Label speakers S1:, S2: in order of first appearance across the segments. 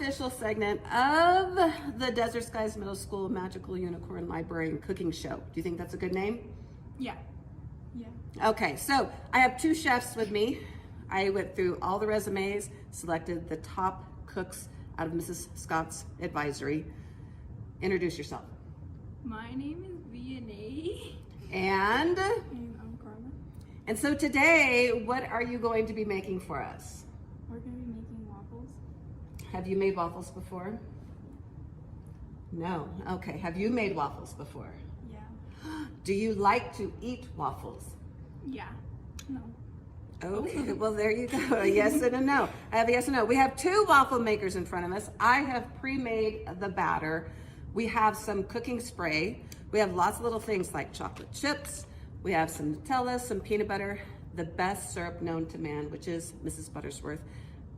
S1: unofficial segment of the Desert Skies Middle School Magical Unicorn Library and Cooking Show. Do you think that's a good name?
S2: Yeah. Yeah.
S1: Okay, so I have two chefs with me. I went through all the resumes, selected the top cooks out of Mrs. Scott's advisory. Introduce yourself.
S2: My name is V&A.
S1: And
S2: I'm Carla.
S1: And so today, what are you going to be making for us?
S2: We're going to be making waffles.
S1: Have you made waffles before? No. Okay. Have you made waffles before?
S2: Yeah.
S1: Do you like to eat waffles?
S2: Yeah. No.
S1: Okay, well there you go. A yes and a no. I have a yes and no. We have two waffle makers in front of us. I have pre-made the batter. We have some cooking spray. We have lots of little things like chocolate chips. We have some Nutella, some peanut butter, the best syrup known to man, which is Mrs. Buttersworth.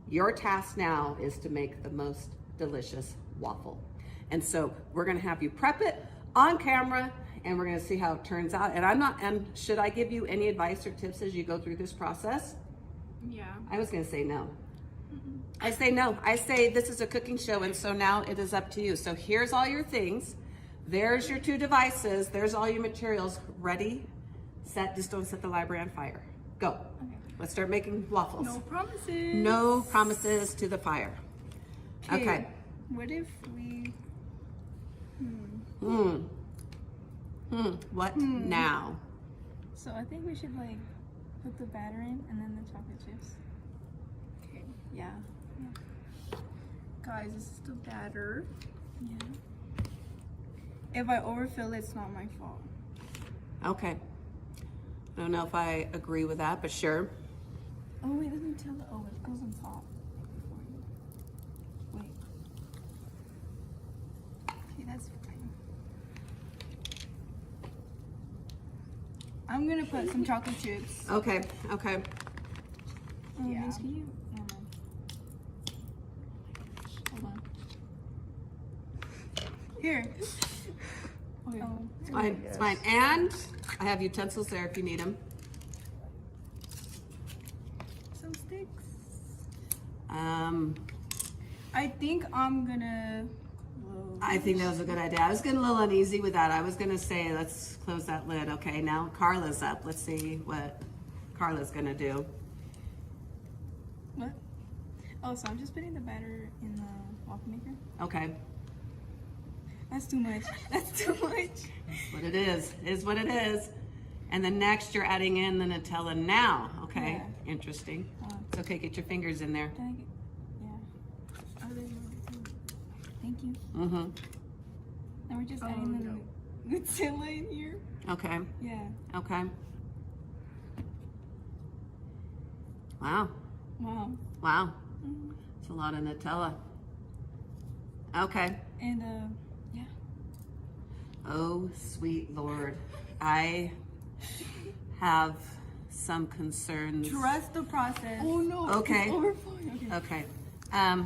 S1: Your task now is to make the most delicious waffle. And so we're gonna have you prep it on camera and we're gonna see how it turns out. And should I give you any advice or tips as you go through this process?
S2: Yeah.
S1: I was gonna say no. I say no. I say this is a cooking show and so now it is up to you. So here's all your things. There's your two devices. There's all your materials. Ready, set, just don't set the library on fire. Go.
S2: Okay.
S1: Let's start making waffles.
S2: No promises.
S1: No promises to the fire. Okay.
S2: What if we...
S1: What now?
S2: So I think we should like put the batter in and then the chocolate chips. Okay. Yeah. Guys, this is the batter. Yeah. If I overfill it, it's not my fault.
S1: Okay. I don't know if I agree with that, but sure.
S2: Oh wait, let me tell the it goes on top. Wait. Okay, that's fine. I'm gonna put some chocolate chips.
S1: Okay, okay.
S2: Oh,
S1: Yeah.
S2: Vince, can you? Hold on. Here. Okay. Oh.
S1: It's fine, it's fine. And I have utensils there if you need them.
S2: Some sticks.
S1: I
S2: think I'm gonna. Whoa.
S1: I think that was a good idea. I was getting a little uneasy with that. I was gonna say, let's close that lid. Okay, now Carla's up. Let's see what Carla's gonna do.
S2: What? Oh, so I'm just putting the batter in the waffle maker.
S1: Okay,
S2: That's too much. That's too much.
S1: that's what it is. It is what it is. And then next you're adding in the Nutella now. Okay,
S2: Yeah.
S1: interesting. It's okay, get your fingers in there.
S2: Dang it. Yeah. Oh, there's more. Thank you.
S1: Mm-hmm.
S2: Now we're just adding the Nutella in here.
S1: Okay,
S2: Yeah.
S1: okay. Wow,
S2: Wow.
S1: wow. It's a lot of Nutella. Okay.
S2: And yeah.
S1: Oh, sweet Lord. I have some concerns.
S2: Trust the process. Oh no.
S1: Okay.
S2: It's overflowing. Okay.
S1: Okay.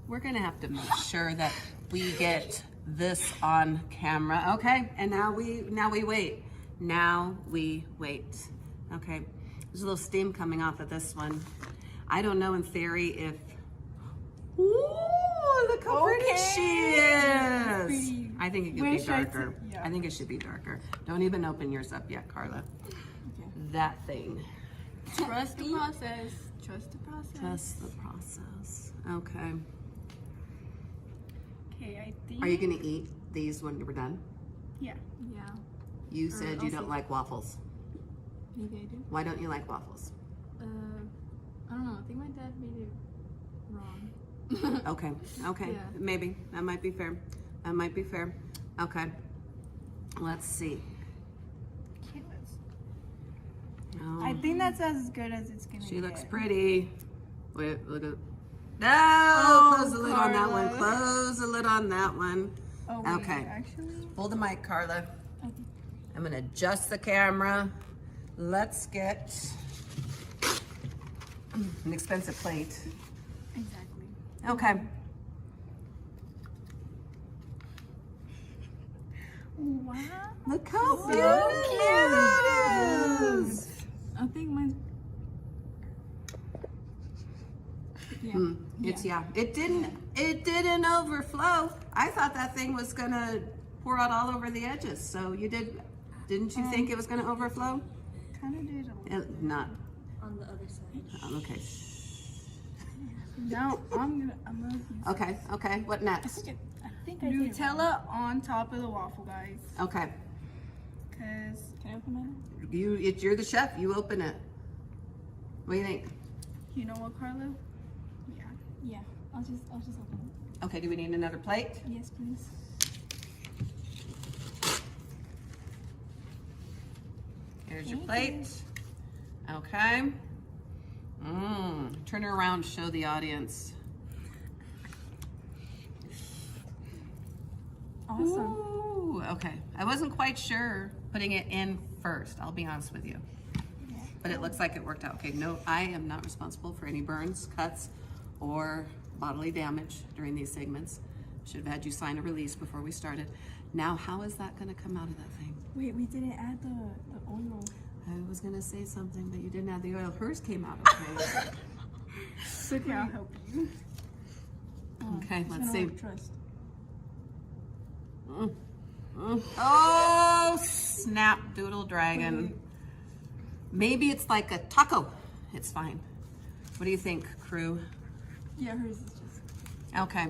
S1: We're gonna have to make sure that we get this on camera. Okay. And now we wait. Now we wait. Okay. There's a little steam coming off of this one. I don't know in theory if. Ooh, look how pretty she is.
S2: Pretty.
S1: I think it could
S2: Where
S1: be
S2: should I
S1: darker.
S2: yeah.
S1: I think it should be darker. Don't even open yours up yet, Carla.
S2: Okay.
S1: That thing.
S2: Trust the process. Trust the process.
S1: Just the process. Okay.
S2: Okay, I think.
S1: Are you gonna eat these when we're done?
S2: Yeah. Yeah.
S1: You said you
S2: I'll
S1: don't
S2: see.
S1: like waffles.
S2: Maybe I do.
S1: Why don't you like waffles?
S2: I don't know. I think my dad made it wrong.
S1: Okay, okay,
S2: Yeah.
S1: maybe. That might be fair. That might be fair. Okay. Let's see.
S2: Okay,
S1: Oh,
S2: I think that's as good as it's gonna
S1: she looks
S2: get.
S1: pretty. Wait, look at. No! Close the lid on that one.
S2: Carla.
S1: Close the lid on that one.
S2: Oh, wait,
S1: Okay.
S2: Actually.
S1: Hold the mic, Carla.
S2: Okay.
S1: I'm gonna adjust the camera. Let's get an expensive plate.
S2: Exactly.
S1: Okay.
S2: Wow.
S1: Look how
S2: So
S1: beautiful it is.
S2: I think mine's. Yeah.
S1: It's, yeah, it didn't overflow. I thought that thing was gonna pour out all over the edges. So didn't you think it was gonna overflow?
S2: Kind of did a little.
S1: Not,
S3: On the other side.
S1: okay.
S2: Now I'm gonna use
S1: Okay, what next?
S2: I think I did it wrong.
S4: Nutella on top of the waffle, guys.
S1: Okay,
S4: Cause
S2: Can I open mine?
S1: you're the chef, you open it. What do you think?
S4: you know what, Carla?
S2: Yeah. Yeah. I'll just open
S1: Okay, do we need another plate?
S2: it. Yes, please.
S1: Here's your
S2: Thank you.
S1: plate. Okay. Turn it around, show the audience.
S2: Awesome.
S1: Ooh, okay. I wasn't quite sure putting it in first, I'll be honest with you.
S2: Yeah.
S1: But it looks like it worked out. Okay, no, I am not responsible for any burns, cuts, or bodily damage during these segments. Should have had you sign a release before we started. Now, how is that gonna come out of that thing?
S2: Wait, we didn't add the oil.
S1: I was gonna say something, but you didn't add the oil. Hers came out okay.
S4: It's okay, I'll help you.
S1: Okay,
S2: It's
S1: let's
S2: gonna
S1: see.
S2: work, Trust.
S1: Oh, snap doodle dragon. Maybe it's like a taco. It's fine. What do you think, crew?
S2: Yeah, hers is just.
S1: Okay.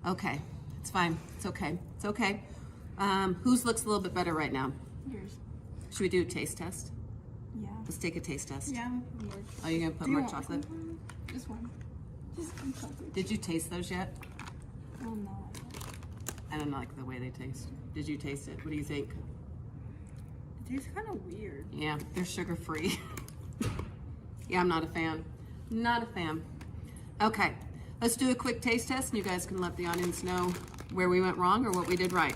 S1: Okay. It's fine. It's okay. It's okay. Whose looks a little bit better right now?
S2: Yours.
S1: Should we do a taste test?
S2: Yeah.
S1: Let's take a taste test.
S2: Yeah, I'm gonna put more.
S1: Are you gonna put
S2: Do you
S1: more
S2: want
S1: chocolate?
S2: some? Just one. Just one chocolate.
S1: Did you taste those yet?
S2: Oh no.
S1: I don't like the way they taste. Did you taste it? What do you think?
S4: It tastes kind of weird.
S1: Yeah, they're sugar free. Yeah, I'm not a fan. Not a fan. Okay, let's do a quick taste test and you guys can let the audience know where we went wrong or what we did right.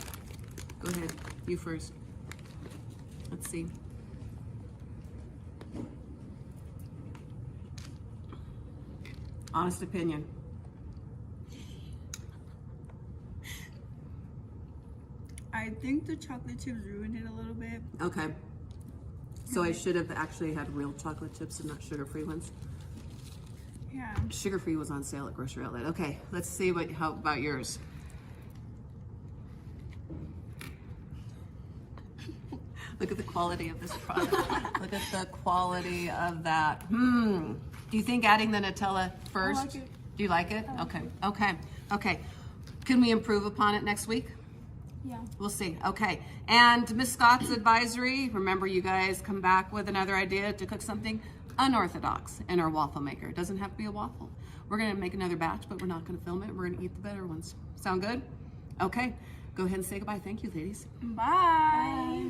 S1: Go ahead, you first. Let's see. Honest opinion.
S4: I think the chocolate chips ruined it a little bit.
S1: Okay. So I should have actually had real chocolate chips and not sugar-free ones.
S4: Yeah.
S1: Sugar-free was on sale at Grocery Outlet. Okay, let's see how about yours. Look at the quality of this product. Look at the quality of that. Do you think adding the Nutella first?
S2: like it.
S1: Do you like it? Okay, okay, okay. Can we improve upon it next week?
S2: Yeah.
S1: We'll see. Okay. And Miss Scott's advisory, remember you guys come back with another idea to cook something unorthodox in our waffle maker. It doesn't have to be a waffle. We're going to make another batch, but we're not going to film it. We're going to eat the better ones. Sound good? Okay. Go ahead and say goodbye. Thank you, ladies.
S4: Bye.